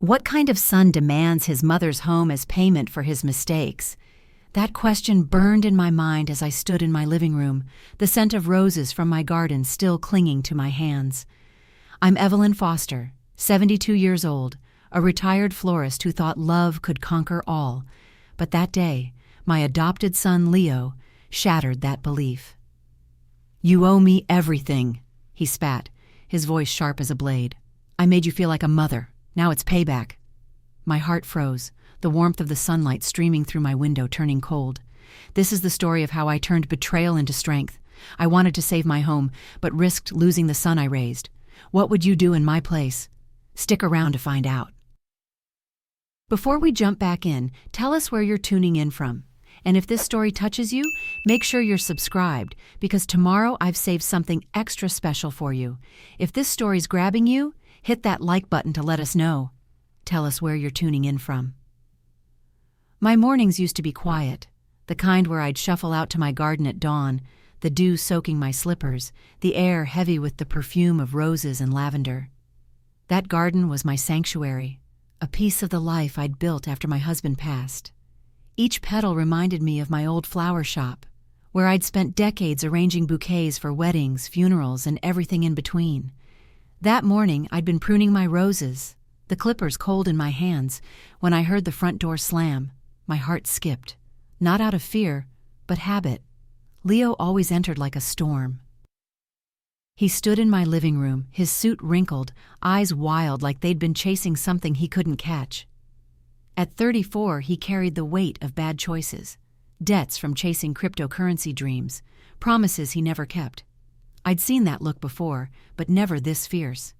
What kind of son demands his mother's home as payment for his mistakes? That question burned in my mind as I stood in my living room, the scent of roses from my garden still clinging to my hands. I'm Evelyn Foster, 72 years old, a retired florist who thought love could conquer all. But that day, my adopted son Leo shattered that belief. "You owe me everything," he spat, his voice sharp as a blade. "I made you feel like a mother. Now it's payback." My heart froze, the warmth of the sunlight streaming through my window turning cold. This is the story of how I turned betrayal into strength. I wanted to save my home, but risked losing the son I raised. What would you do in my place? Stick around to find out. Before we jump back in, tell us where you're tuning in from. And if this story touches you, make sure you're subscribed, because tomorrow I've saved something extra special for you. If this story's grabbing you, hit that like button to let us know. Tell us where you're tuning in from. My mornings used to be quiet, the kind where I'd shuffle out to my garden at dawn, the dew soaking my slippers, the air heavy with the perfume of roses and lavender. That garden was my sanctuary, a piece of the life I'd built after my husband passed. Each petal reminded me of my old flower shop, where I'd spent decades arranging bouquets for weddings, funerals, and everything in between. That morning, I'd been pruning my roses, the clippers cold in my hands, when I heard the front door slam. My heart skipped, not out of fear, but habit. Leo always entered like a storm. He stood in my living room, his suit wrinkled, eyes wild like they'd been chasing something he couldn't catch. At 34, he carried the weight of bad choices, debts from chasing cryptocurrency dreams, promises he never kept. I'd seen that look before, but never this fierce.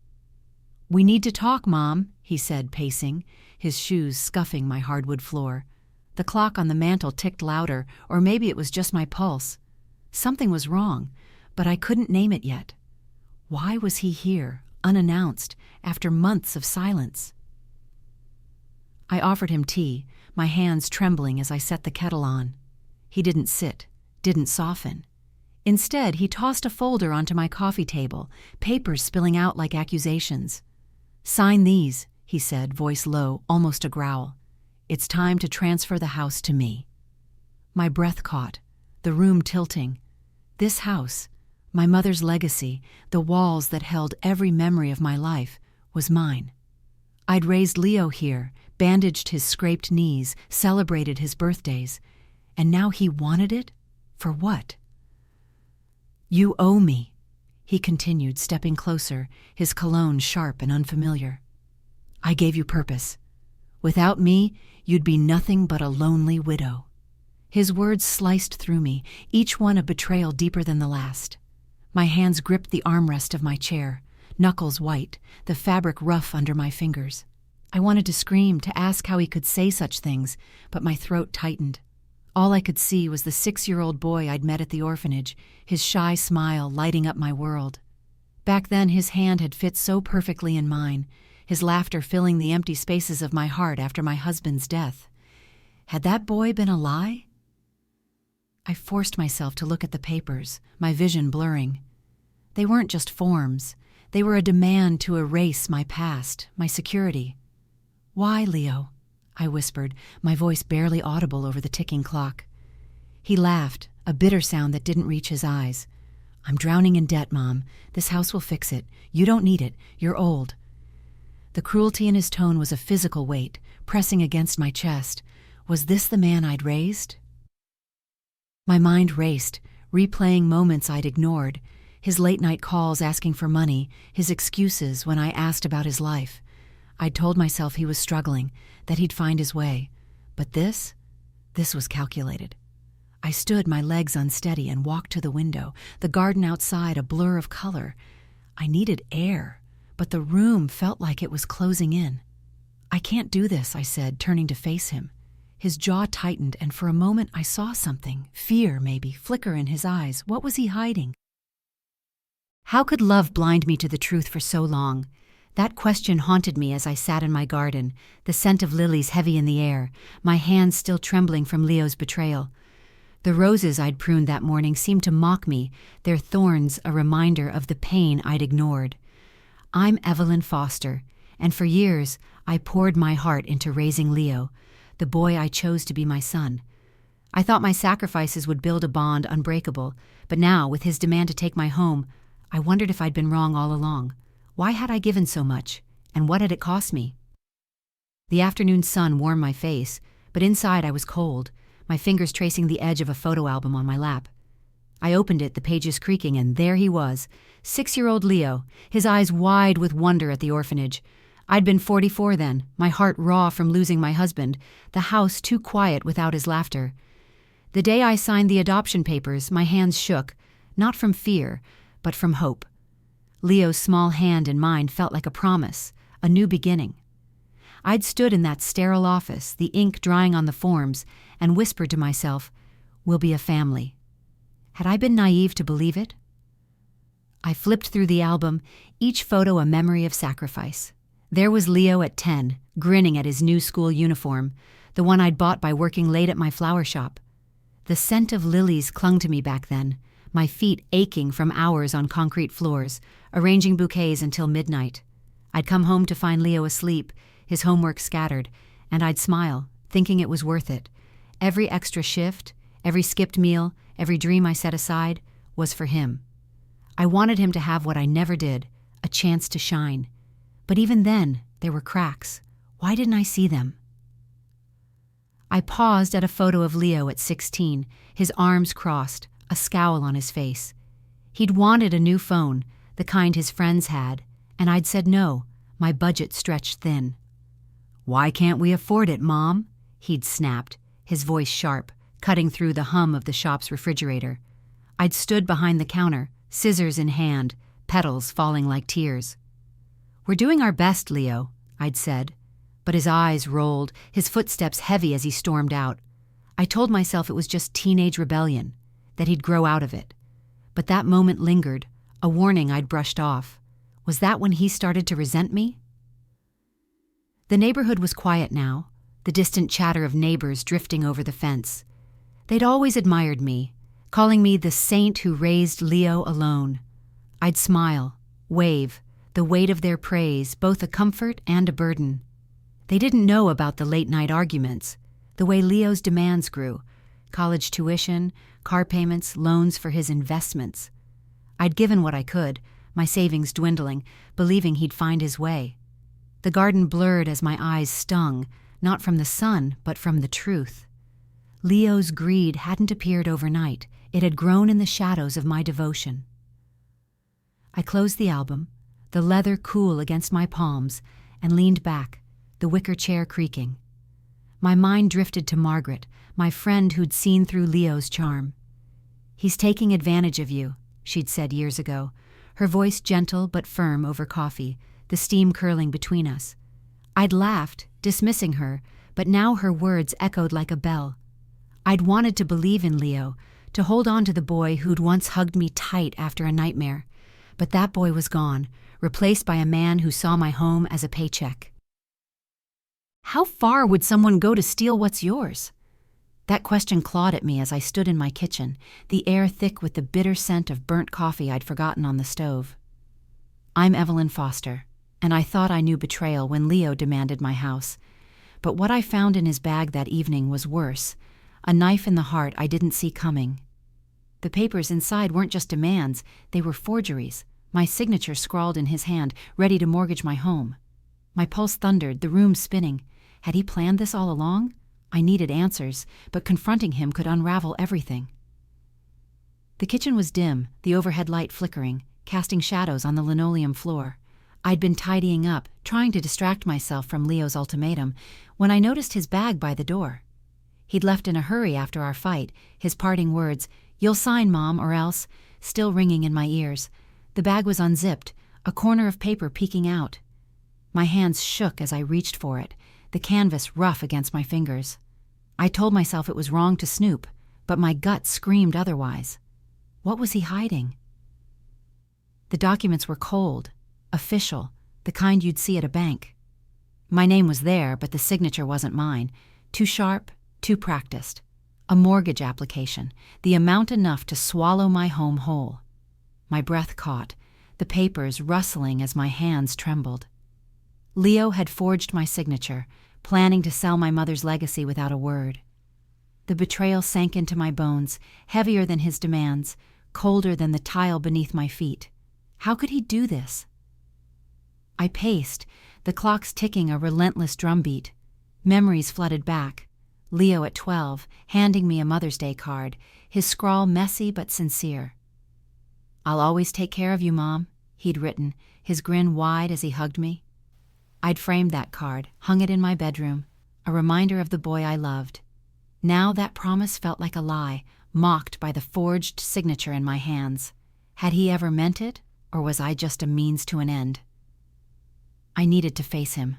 "We need to talk, Mom," he said, pacing, his shoes scuffing my hardwood floor. The clock on the mantel ticked louder, or maybe it was just my pulse. Something was wrong, but I couldn't name it yet. Why was he here, unannounced, after months of silence? I offered him tea, my hands trembling as I set the kettle on. He didn't sit, didn't soften. Instead, he tossed a folder onto my coffee table, papers spilling out like accusations. "Sign these," he said, voice low, almost a growl. "It's time to transfer the house to me." My breath caught, the room tilting. This house, my mother's legacy, the walls that held every memory of my life, was mine. I'd raised Leo here, bandaged his scraped knees, celebrated his birthdays, and now he wanted it? For what? "You owe me," he continued, stepping closer, his cologne sharp and unfamiliar. "I gave you purpose. Without me, you'd be nothing but a lonely widow." His words sliced through me, each one a betrayal deeper than the last. My hands gripped the armrest of my chair, knuckles white, the fabric rough under my fingers. I wanted to scream, to ask how he could say such things, but my throat tightened. All I could see was the 6-year-old boy I'd met at the orphanage, his shy smile lighting up my world. Back then, his hand had fit so perfectly in mine, his laughter filling the empty spaces of my heart after my husband's death. Had that boy been a lie? I forced myself to look at the papers, my vision blurring. They weren't just forms. They were a demand to erase my past, my security. "Why, Leo?" I whispered, my voice barely audible over the ticking clock. He laughed, a bitter sound that didn't reach his eyes. "I'm drowning in debt, Mom. This house will fix it. You don't need it. You're old." The cruelty in his tone was a physical weight, pressing against my chest. Was this the man I'd raised? My mind raced, replaying moments I'd ignored, his late-night calls asking for money, his excuses when I asked about his life. I'd told myself he was struggling, that he'd find his way. But this was calculated. I stood, my legs unsteady, and walked to the window, the garden outside a blur of color. I needed air, but the room felt like it was closing in. "I can't do this," I said, turning to face him. His jaw tightened, and for a moment I saw something, fear maybe, flicker in his eyes. What was he hiding? How could love blind me to the truth for so long? That question haunted me as I sat in my garden, the scent of lilies heavy in the air, my hands still trembling from Leo's betrayal. The roses I'd pruned that morning seemed to mock me, their thorns a reminder of the pain I'd ignored. I'm Evelyn Foster, and for years I poured my heart into raising Leo, the boy I chose to be my son. I thought my sacrifices would build a bond unbreakable, but now, with his demand to take my home, I wondered if I'd been wrong all along. Why had I given so much, and what had it cost me? The afternoon sun warmed my face, but inside I was cold, my fingers tracing the edge of a photo album on my lap. I opened it, the pages creaking, and there he was, 6-year-old Leo, his eyes wide with wonder at the orphanage. I'd been 44 then, my heart raw from losing my husband, the house too quiet without his laughter. The day I signed the adoption papers, my hands shook, not from fear, but from hope. Leo's small hand in mine felt like a promise, a new beginning. I'd stood in that sterile office, the ink drying on the forms, and whispered to myself, "We'll be a family." Had I been naive to believe it? I flipped through the album, each photo a memory of sacrifice. There was Leo at 10, grinning at his new school uniform, the one I'd bought by working late at my flower shop. The scent of lilies clung to me back then, my feet aching from hours on concrete floors, arranging bouquets until midnight. I'd come home to find Leo asleep, his homework scattered, and I'd smile, thinking it was worth it. Every extra shift, every skipped meal, every dream I set aside was for him. I wanted him to have what I never did, a chance to shine. But even then, there were cracks. Why didn't I see them? I paused at a photo of Leo at 16, his arms crossed, a scowl on his face. He'd wanted a new phone, the kind his friends had, and I'd said no, my budget stretched thin. "Why can't we afford it, Mom?" he'd snapped, his voice sharp, cutting through the hum of the shop's refrigerator. I'd stood behind the counter, scissors in hand, petals falling like tears. "We're doing our best, Leo," I'd said, but his eyes rolled, his footsteps heavy as he stormed out. I told myself it was just teenage rebellion, that he'd grow out of it. But that moment lingered, a warning I'd brushed off. Was that when he started to resent me? The neighborhood was quiet now, the distant chatter of neighbors drifting over the fence. They'd always admired me, calling me the saint who raised Leo alone. I'd smile, wave, the weight of their praise, both a comfort and a burden. They didn't know about the late-night arguments, the way Leo's demands grew, college tuition, car payments, loans for his investments. I'd given what I could, my savings dwindling, believing he'd find his way. The garden blurred as my eyes stung, not from the sun, but from the truth. Leo's greed hadn't appeared overnight. It had grown in the shadows of my devotion. I closed the album, the leather cool against my palms, and leaned back, the wicker chair creaking. My mind drifted to Margaret, my friend who'd seen through Leo's charm. "He's taking advantage of you," she'd said years ago, her voice gentle but firm over coffee, the steam curling between us. I'd laughed, dismissing her, but now her words echoed like a bell. I'd wanted to believe in Leo, to hold on to the boy who'd once hugged me tight after a nightmare. But that boy was gone, replaced by a man who saw my home as a paycheck. How far would someone go to steal what's yours? That question clawed at me as I stood in my kitchen, the air thick with the bitter scent of burnt coffee I'd forgotten on the stove. I'm Evelyn Foster, and I thought I knew betrayal when Leo demanded my house. But what I found in his bag that evening was worse, a knife in the heart I didn't see coming. The papers inside weren't just demands, they were forgeries, my signature scrawled in his hand, ready to mortgage my home. My pulse thundered, the room spinning. Had he planned this all along? I needed answers, but confronting him could unravel everything. The kitchen was dim, the overhead light flickering, casting shadows on the linoleum floor. I'd been tidying up, trying to distract myself from Leo's ultimatum, when I noticed his bag by the door. He'd left in a hurry after our fight, his parting words, "You'll sign, Mom, or else," still ringing in my ears. The bag was unzipped, a corner of paper peeking out. My hands shook as I reached for it, the canvas rough against my fingers. I told myself it was wrong to snoop, but my gut screamed otherwise. What was he hiding? The documents were cold, official, the kind you'd see at a bank. My name was there, but the signature wasn't mine. Too sharp, too practiced. A mortgage application, the amount enough to swallow my home whole. My breath caught, the papers rustling as my hands trembled. Leo had forged my signature, planning to sell my mother's legacy without a word. The betrayal sank into my bones, heavier than his demands, colder than the tile beneath my feet. How could he do this? I paced, the clocks ticking a relentless drumbeat. Memories flooded back. Leo at 12, handing me a Mother's Day card, his scrawl messy but sincere. "I'll always take care of you, Mom," he'd written, his grin wide as he hugged me. I'd framed that card, hung it in my bedroom, a reminder of the boy I loved. Now that promise felt like a lie, mocked by the forged signature in my hands. Had he ever meant it, or was I just a means to an end? I needed to face him.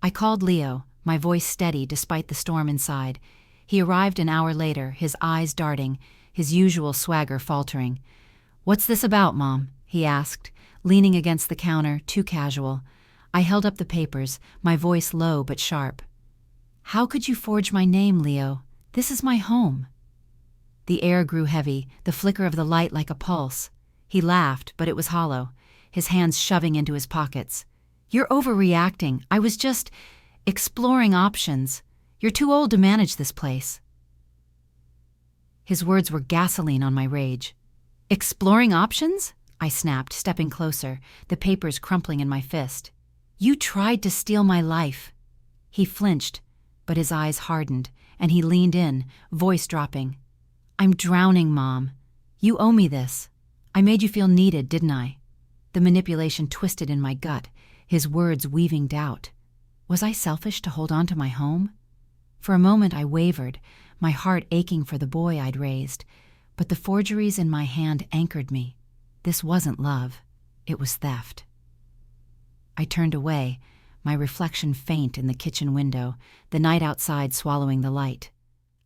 I called Leo, my voice steady despite the storm inside. He arrived an hour later, his eyes darting, his usual swagger faltering. "What's this about, Mom?" he asked, leaning against the counter, too casual. I held up the papers, my voice low but sharp. "How could you forge my name, Leo? This is my home." The air grew heavy, the flicker of the light like a pulse. He laughed, but it was hollow, his hands shoving into his pockets. "You're overreacting. I was just exploring options. You're too old to manage this place." His words were gasoline on my rage. "Exploring options?" I snapped, stepping closer, the papers crumpling in my fist. "You tried to steal my life." He flinched, but his eyes hardened, and he leaned in, voice dropping. "I'm drowning, Mom. You owe me this. I made you feel needed, didn't I?" The manipulation twisted in my gut, his words weaving doubt. Was I selfish to hold on to my home? For a moment I wavered, my heart aching for the boy I'd raised, but the forgeries in my hand anchored me. This wasn't love. It was theft. I turned away, my reflection faint in the kitchen window, the night outside swallowing the light.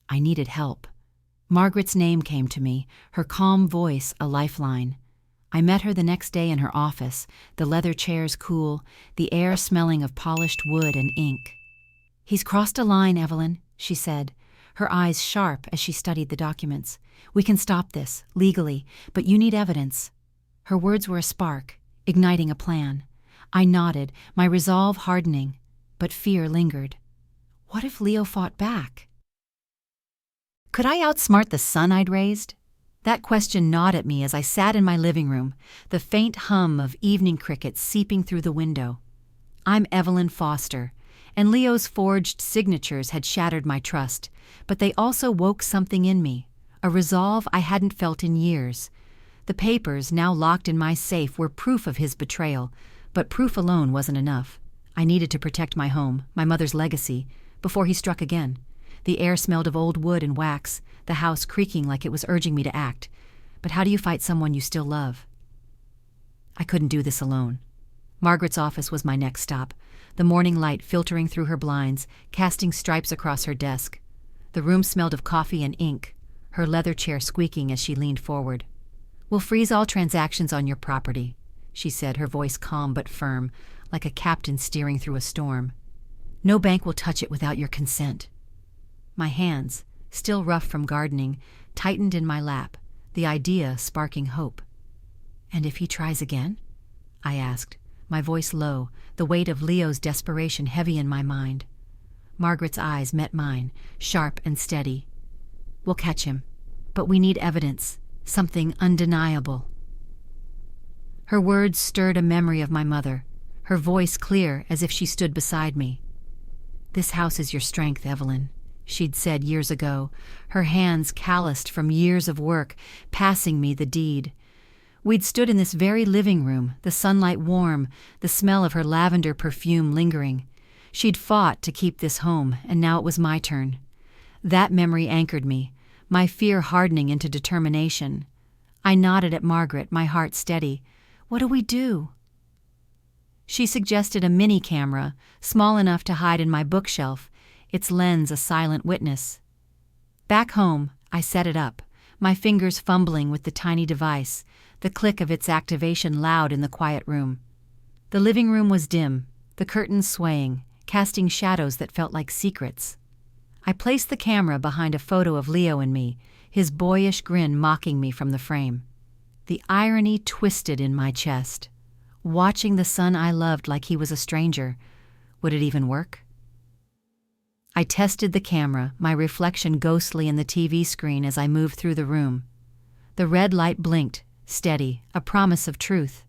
I needed help. Margaret's name came to me, her calm voice a lifeline. I met her the next day in her office, the leather chairs cool, the air smelling of polished wood and ink. "He's crossed a line, Evelyn," she said, her eyes sharp as she studied the documents. "We can stop this, legally, but you need evidence." Her words were a spark, igniting a plan. I nodded, my resolve hardening, but fear lingered. What if Leo fought back? Could I outsmart the son I'd raised? That question gnawed at me as I sat in my living room, the faint hum of evening crickets seeping through the window. I'm Evelyn Foster, and Leo's forged signatures had shattered my trust, but they also woke something in me, a resolve I hadn't felt in years. The papers, now locked in my safe, were proof of his betrayal, but proof alone wasn't enough. I needed to protect my home, my mother's legacy, before he struck again. The air smelled of old wood and wax, the house creaking like it was urging me to act. But how do you fight someone you still love? I couldn't do this alone. Margaret's office was my next stop, the morning light filtering through her blinds, casting stripes across her desk. The room smelled of coffee and ink, her leather chair squeaking as she leaned forward. "We'll freeze all transactions on your property," she said, her voice calm but firm, like a captain steering through a storm. "No bank will touch it without your consent." My hands, still rough from gardening, tightened in my lap, the idea sparking hope. "And if he tries again?" I asked, my voice low, the weight of Leo's desperation heavy in my mind. Margaret's eyes met mine, sharp and steady. "We'll catch him, but we need evidence, something undeniable." Her words stirred a memory of my mother, her voice clear as if she stood beside me. "This house is your strength, Evelyn," she'd said years ago, her hands calloused from years of work, passing me the deed. We'd stood in this very living room, the sunlight warm, the smell of her lavender perfume lingering. She'd fought to keep this home, and now it was my turn. That memory anchored me, my fear hardening into determination. I nodded at Margaret, my heart steady. "What do we do?" She suggested a mini camera, small enough to hide in my bookshelf, its lens a silent witness. Back home, I set it up, my fingers fumbling with the tiny device, the click of its activation loud in the quiet room. The living room was dim, the curtains swaying, casting shadows that felt like secrets. I placed the camera behind a photo of Leo and me, his boyish grin mocking me from the frame. The irony twisted in my chest. watching the son I loved like he was a stranger. Would it even work? I tested the camera, my reflection ghostly in the TV screen as I moved through the room. The red light blinked, steady, a promise of truth.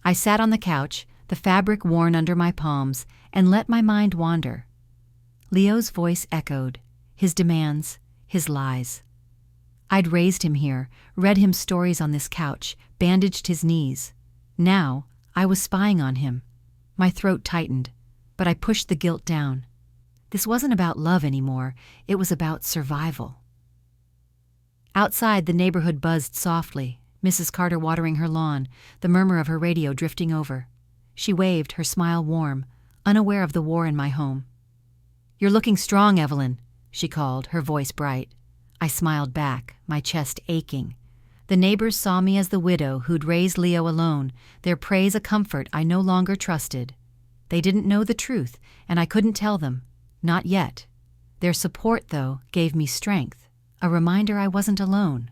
I sat on the couch, the fabric worn under my palms, and let my mind wander. Leo's voice echoed, his demands, his lies. I'd raised him here, read him stories on this couch, bandaged his knees. Now, I was spying on him. My throat tightened, but I pushed the guilt down. This wasn't about love anymore, it was about survival. Outside, the neighborhood buzzed softly, Mrs. Carter watering her lawn, the murmur of her radio drifting over. She waved, her smile warm, unaware of the war in my home. "You're looking strong, Evelyn," she called, her voice bright. I smiled back, my chest aching. The neighbors saw me as the widow who'd raised Leo alone, their praise a comfort I no longer trusted. They didn't know the truth, and I couldn't tell them. Not yet. Their support, though, gave me strength, a reminder I wasn't alone.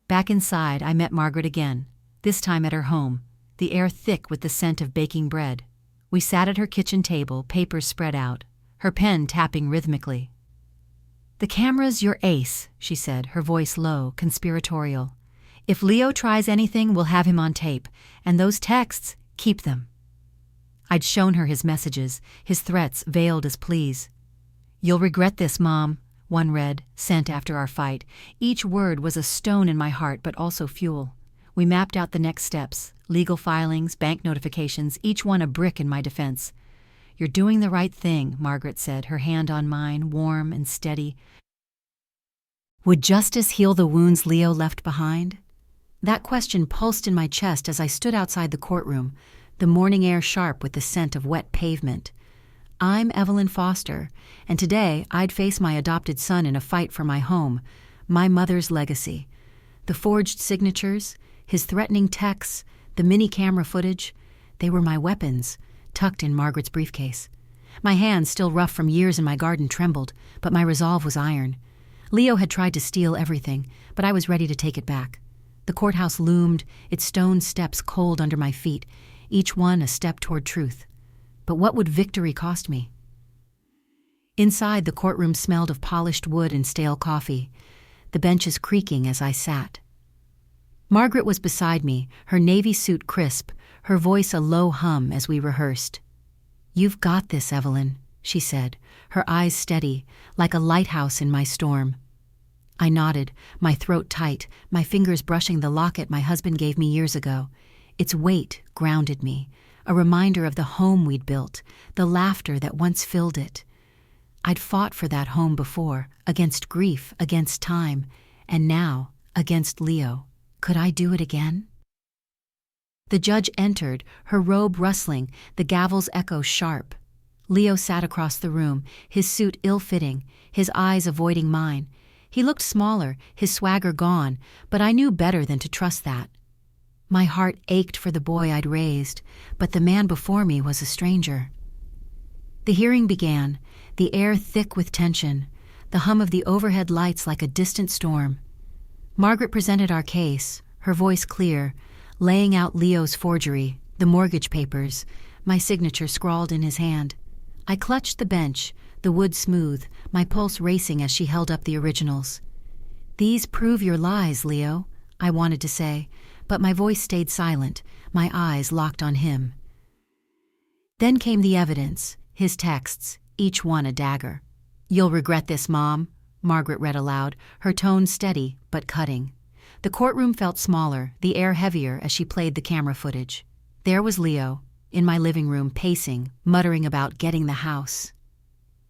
Back inside, I met Margaret again, this time at her home, the air thick with the scent of baking bread. We sat at her kitchen table, papers spread out, her pen tapping rhythmically. "The camera's your ace," she said, her voice low, conspiratorial. "If Leo tries anything, we'll have him on tape, and those texts, keep them." I'd shown her his messages, his threats veiled as pleas. "You'll regret this, Mom," one read, sent after our fight. Each word was a stone in my heart, but also fuel. We mapped out the next steps, legal filings, bank notifications, each one a brick in my defense. "You're doing the right thing," Margaret said, her hand on mine, warm and steady. Would justice heal the wounds Leo left behind? That question pulsed in my chest as I stood outside the courtroom, the morning air sharp with the scent of wet pavement. I'm Evelyn Foster, and today I'd face my adopted son in a fight for my home, my mother's legacy. The forged signatures, his threatening texts, the mini-camera footage, they were my weapons, tucked in Margaret's briefcase. My hands, still rough from years in my garden, trembled, but my resolve was iron. Leo had tried to steal everything, but I was ready to take it back. The courthouse loomed, its stone steps cold under my feet, each one a step toward truth. But what would victory cost me? Inside, the courtroom smelled of polished wood and stale coffee, the benches creaking as I sat. Margaret was beside me, her navy suit crisp, her voice a low hum as we rehearsed. "You've got this, Evelyn," she said, her eyes steady, like a lighthouse in my storm. I nodded, my throat tight, my fingers brushing the locket my husband gave me years ago. Its weight grounded me, a reminder of the home we'd built, the laughter that once filled it. I'd fought for that home before, against grief, against time, and now, against Leo. Could I do it again? The judge entered, her robe rustling, the gavel's echo sharp. Leo sat across the room, his suit ill-fitting, his eyes avoiding mine. He looked smaller, his swagger gone, but I knew better than to trust that. My heart ached for the boy I'd raised, but the man before me was a stranger. The hearing began, the air thick with tension, the hum of the overhead lights like a distant storm. Margaret presented our case, her voice clear, laying out Leo's forgery, the mortgage papers, my signature scrawled in his hand. I clutched the bench, the wood smooth, my pulse racing as she held up the originals. "These prove your lies, Leo," I wanted to say, but my voice stayed silent, my eyes locked on him. Then came the evidence, his texts, each one a dagger. "You'll regret this, Mom," Margaret read aloud, her tone steady but cutting. The courtroom felt smaller, the air heavier as she played the camera footage. There was Leo, in my living room, pacing, muttering about getting the house.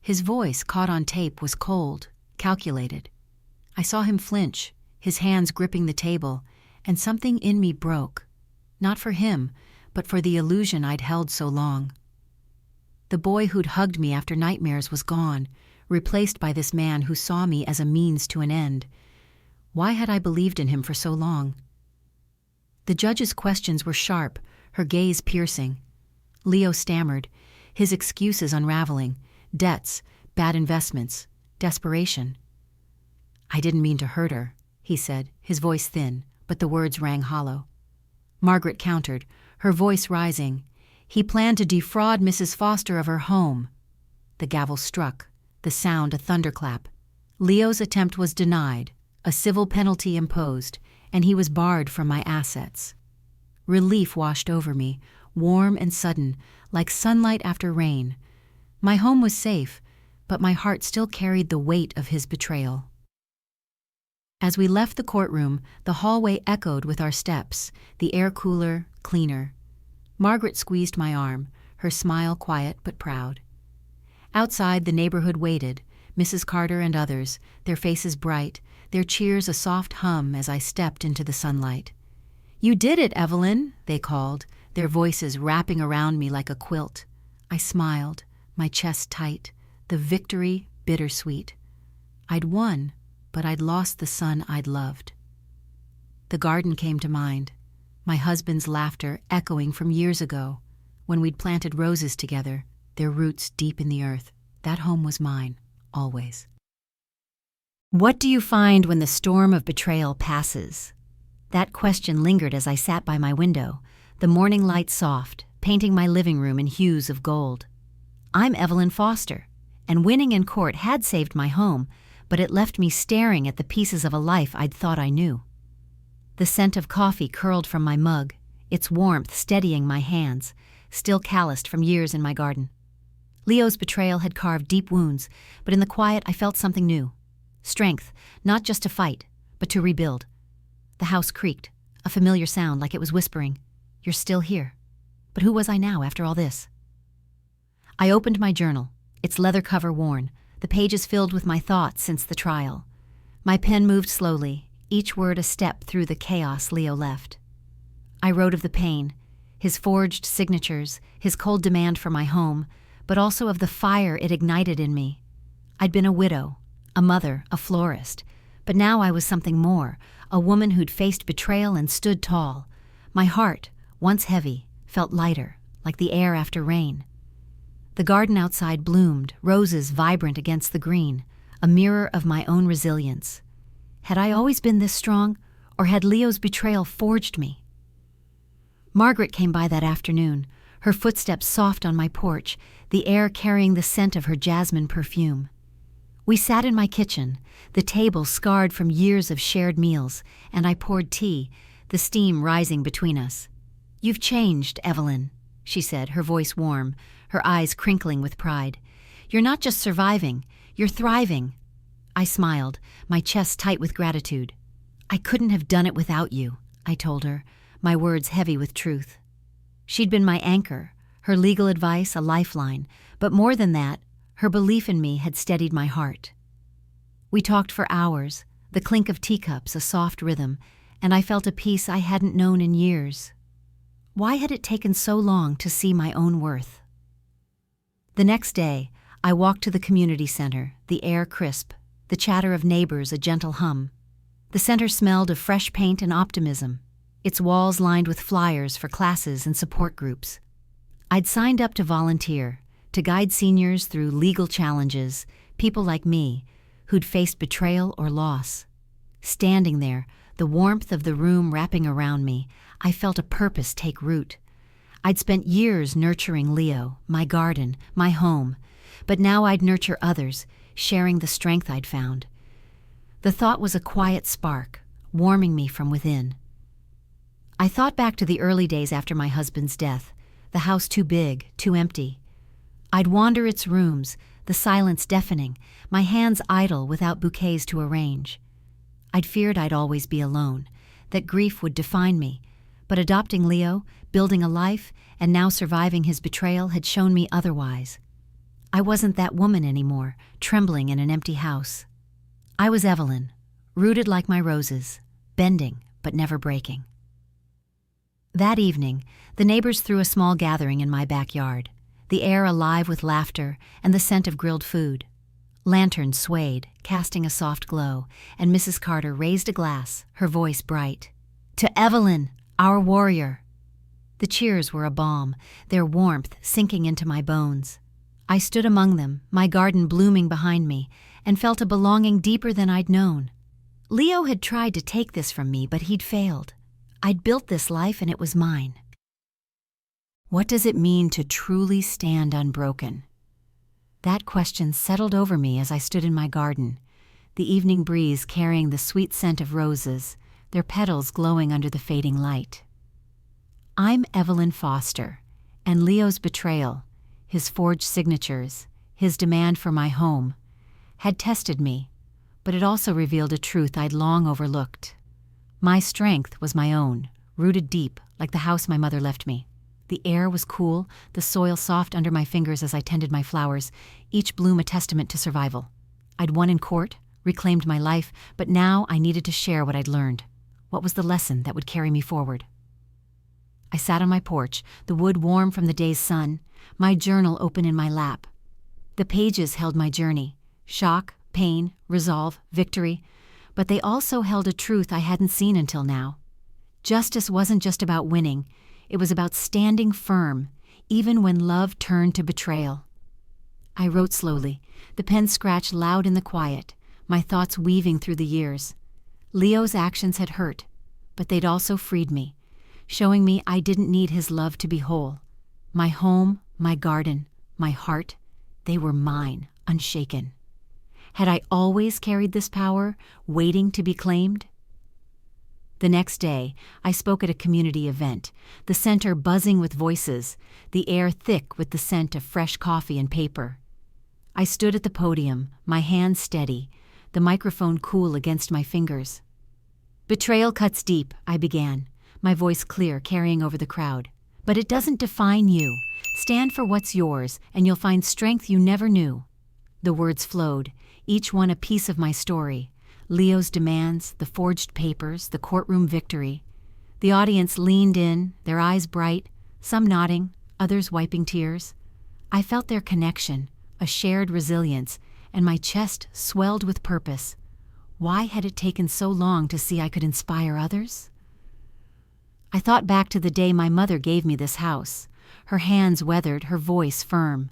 His voice, caught on tape, was cold, calculated. I saw him flinch, his hands gripping the table, and something in me broke. Not for him, but for the illusion I'd held so long. The boy who'd hugged me after nightmares was gone, replaced by this man who saw me as a means to an end. Why had I believed in him for so long? The judge's questions were sharp, her gaze piercing. Leo stammered, his excuses unraveling, debts, bad investments, desperation. "I didn't mean to hurt her," he said, his voice thin, but the words rang hollow. Margaret countered, her voice rising. He planned to defraud Mrs. Foster of her home. The gavel struck, the sound a thunderclap. Leo's attempt was denied, a civil penalty imposed, and he was barred from my assets. Relief washed over me, warm and sudden, like sunlight after rain. My home was safe, but my heart still carried the weight of his betrayal. As we left the courtroom, the hallway echoed with our steps, the air cooler, cleaner. Margaret squeezed my arm, her smile quiet but proud. Outside, the neighborhood waited, Mrs. Carter and others, their faces bright, their cheers a soft hum as I stepped into the sunlight. "You did it, Evelyn," they called, their voices wrapping around me like a quilt. I smiled, my chest tight, the victory bittersweet. I'd won, but I'd lost the son I'd loved. The garden came to mind, my husband's laughter echoing from years ago, when we'd planted roses together, their roots deep in the earth. That home was mine, always. What do you find when the storm of betrayal passes? That question lingered as I sat by my window, the morning light soft, painting my living room in hues of gold. I'm Evelyn Foster, and winning in court had saved my home, but it left me staring at the pieces of a life I'd thought I knew. The scent of coffee curled from my mug, its warmth steadying my hands, still calloused from years in my garden. Leo's betrayal had carved deep wounds, but in the quiet I felt something new. Strength, not just to fight, but to rebuild. The house creaked, a familiar sound like it was whispering, "You're still here." But who was I now after all this? I opened my journal, its leather cover worn, the pages filled with my thoughts since the trial. My pen moved slowly, each word a step through the chaos Leo left. I wrote of the pain, his forged signatures, his cold demand for my home, but also of the fire it ignited in me. I'd been a widow, a mother, a florist, but now I was something more, a woman who'd faced betrayal and stood tall. My heart, once heavy, felt lighter, like the air after rain. The garden outside bloomed, roses vibrant against the green, a mirror of my own resilience. Had I always been this strong, or had Leo's betrayal forged me? Margaret came by that afternoon, her footsteps soft on my porch, the air carrying the scent of her jasmine perfume. We sat in my kitchen, the table scarred from years of shared meals, and I poured tea, the steam rising between us. "You've changed, Evelyn," she said, her voice warm, her eyes crinkling with pride. "You're not just surviving, you're thriving." I smiled, my chest tight with gratitude. "I couldn't have done it without you," I told her, my words heavy with truth. She'd been my anchor, her legal advice a lifeline, but more than that, her belief in me had steadied my heart. We talked for hours, the clink of teacups a soft rhythm, and I felt a peace I hadn't known in years. Why had it taken so long to see my own worth? The next day, I walked to the community center, the air crisp, the chatter of neighbors a gentle hum. The center smelled of fresh paint and optimism, its walls lined with flyers for classes and support groups. I'd signed up to volunteer, to guide seniors through legal challenges, people like me, who'd faced betrayal or loss. Standing there, the warmth of the room wrapping around me, I felt a purpose take root. I'd spent years nurturing Leo, my garden, my home, but now I'd nurture others, sharing the strength I'd found. The thought was a quiet spark, warming me from within. I thought back to the early days after my husband's death, the house too big, too empty. I'd wander its rooms, the silence deafening, my hands idle without bouquets to arrange. I'd feared I'd always be alone, that grief would define me, but adopting Leo, building a life, and now surviving his betrayal had shown me otherwise. I wasn't that woman anymore, trembling in an empty house. I was Evelyn, rooted like my roses, bending but never breaking. That evening, the neighbors threw a small gathering in my backyard, the air alive with laughter and the scent of grilled food. Lanterns swayed, casting a soft glow, and Mrs. Carter raised a glass, her voice bright. "To Evelyn, our warrior!" The cheers were a balm, their warmth sinking into my bones. I stood among them, my garden blooming behind me, and felt a belonging deeper than I'd known. Leo had tried to take this from me, but he'd failed. I'd built this life and it was mine. What does it mean to truly stand unbroken? That question settled over me as I stood in my garden, the evening breeze carrying the sweet scent of roses, their petals glowing under the fading light. I'm Evelyn Foster, and Leo's betrayal, his forged signatures, his demand for my home, had tested me, but it also revealed a truth I'd long overlooked. My strength was my own, rooted deep, like the house my mother left me. The air was cool, the soil soft under my fingers as I tended my flowers, each bloom a testament to survival. I'd won in court, reclaimed my life, but now I needed to share what I'd learned. What was the lesson that would carry me forward? I sat on my porch, the wood warm from the day's sun, my journal open in my lap. The pages held my journey, shock, pain, resolve, victory, but they also held a truth I hadn't seen until now. Justice wasn't just about winning, it was about standing firm, even when love turned to betrayal. I wrote slowly, the pen scratched loud in the quiet, my thoughts weaving through the years. Leo's actions had hurt, but they'd also freed me, showing me I didn't need his love to be whole. My home, my garden, my heart, they were mine, unshaken. Had I always carried this power, waiting to be claimed? The next day, I spoke at a community event, the center buzzing with voices, the air thick with the scent of fresh coffee and paper. I stood at the podium, my hands steady, the microphone cool against my fingers. "Betrayal cuts deep," I began, my voice clear, carrying over the crowd. "But it doesn't define you. Stand for what's yours, and you'll find strength you never knew." The words flowed, each one a piece of my story. Leo's demands, the forged papers, the courtroom victory. The audience leaned in, their eyes bright, some nodding, others wiping tears. I felt their connection, a shared resilience, and my chest swelled with purpose. Why had it taken so long to see I could inspire others? I thought back to the day my mother gave me this house, her hands weathered, her voice firm.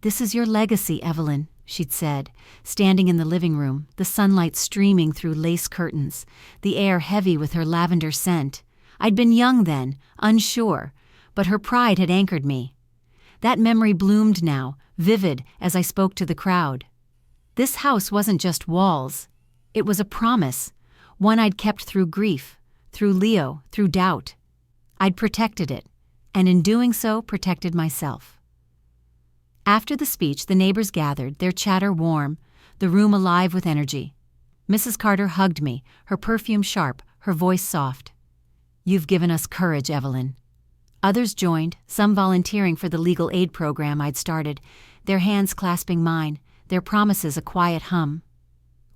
"This is your legacy, Evelyn," she'd said, standing in the living room, the sunlight streaming through lace curtains, the air heavy with her lavender scent. I'd been young then, unsure, but her pride had anchored me. That memory bloomed now, vivid as I spoke to the crowd. This house wasn't just walls. It was a promise, one I'd kept through grief, through Leo, through doubt. I'd protected it, and in doing so, protected myself. After the speech, the neighbors gathered, their chatter warm, the room alive with energy. Mrs. Carter hugged me, her perfume sharp, her voice soft. "You've given us courage, Evelyn." Others joined, some volunteering for the legal aid program I'd started, their hands clasping mine, their promises a quiet hum.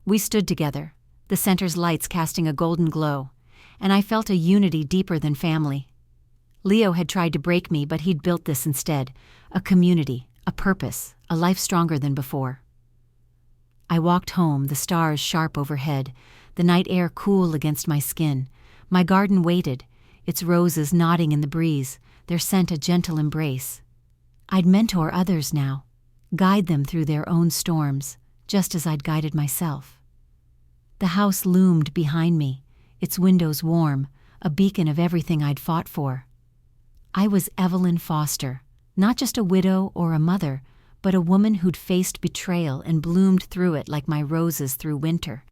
We stood together, the center's lights casting a golden glow, and I felt a unity deeper than family. Leo had tried to break me, but he'd built this instead, a community, a purpose, a life stronger than before. I walked home, the stars sharp overhead, the night air cool against my skin. My garden waited, its roses nodding in the breeze, their scent a gentle embrace. I'd mentor others now, guide them through their own storms, just as I'd guided myself. The house loomed behind me, its windows warm, a beacon of everything I'd fought for. I was Evelyn Foster, not just a widow or a mother, but a woman who'd faced betrayal and bloomed through it like my roses through winter.